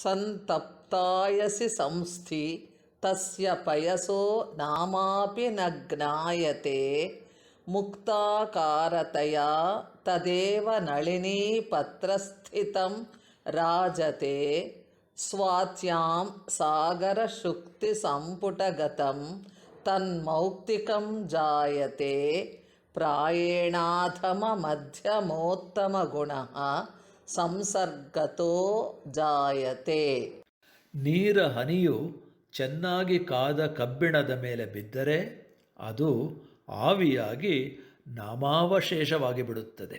ಸಂತಪ್ತಾಯಸಿ ಸಂಸ್ಥಿ ತಸ್ಯ ಪಯಸೋ ನಾಮಾಪಿ ನ ಜ್ಞಾಯತೆ ಮುಕ್ತಾಕಾರತಯಾ ತದೇವ ನಳಿನೀ ಪತ್ರಸ್ಥಿತಂ ರಾಜತೆ ಸ್ವಾತ್ಯಾಂ ಸಾಗರಶುಕ್ತಿ ಸಂಪುಟಗತಂ ತನ್ಮೌಕ್ತಿಕಂ ಜಾಯತೆ ಪ್ರಾಯೇಣಾಧಮ ಮಧ್ಯಮೋತ್ತಮ ಗುಣಃ ಸಂಸರ್ಗತೋ ಜಾಯತೆ. ನೀರ ಹನಿಯು ಚೆನ್ನಾಗಿ ಕಾದ ಕಬ್ಬಿಣದ ಮೇಲೆ ಬಿದ್ದರೆ ಅದು ಆವಿಯಾಗಿ ನಾಮಾವಶೇಷವಾಗಿ ಬಿಡುತ್ತದೆ.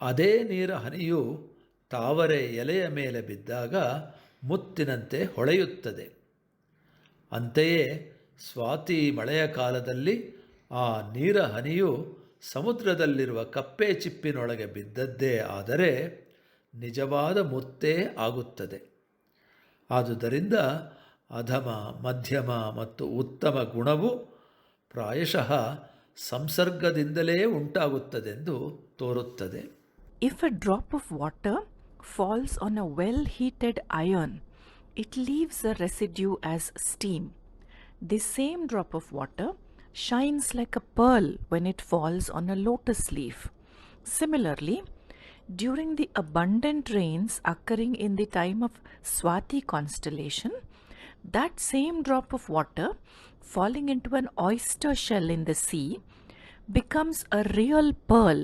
ಅದೇ ನೀರ ಹನಿಯು ತಾವರೆ ಎಲೆಯ ಮೇಲೆ ಬಿದ್ದಾಗ ಮುತ್ತಿನಂತೆ ಹೊಳೆಯುತ್ತದೆ. ಅಂತೆಯೇ ಸ್ವಾತಿ ಮಳೆಯ ಕಾಲದಲ್ಲಿ ಆ ನೀರ ಹನಿಯು ಸಮುದ್ರದಲ್ಲಿರುವ ಕಪ್ಪೆ ಚಿಪ್ಪಿನೊಳಗೆ ಬಿದ್ದದ್ದೇ ಆದರೆ ನಿಜವಾದ ಮುತ್ತೇ ಆಗುತ್ತದೆ. ಆದುದರಿಂದ ಅಧಮ, ಮಧ್ಯಮ ಮತ್ತು ಉತ್ತಮ ಗುಣವು ಪ್ರಾಯಶಃ ಸಂಸರ್ಗದಿಂದಲೇ ಉಂಟಾಗುತ್ತದೆಂದು ತೋರುತ್ತದೆ. If a drop of water falls on a well-heated iron, it leaves a residue as steam. The same drop of water shines like a pearl when it falls on a lotus leaf. Similarly, during the abundant rains occurring in the time of Swati constellation, that same drop of water falling into an oyster shell in the sea becomes a real pearl.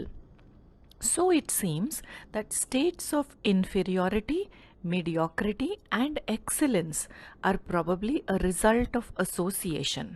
So it seems that states of inferiority, mediocrity, and excellence are probably a result of association.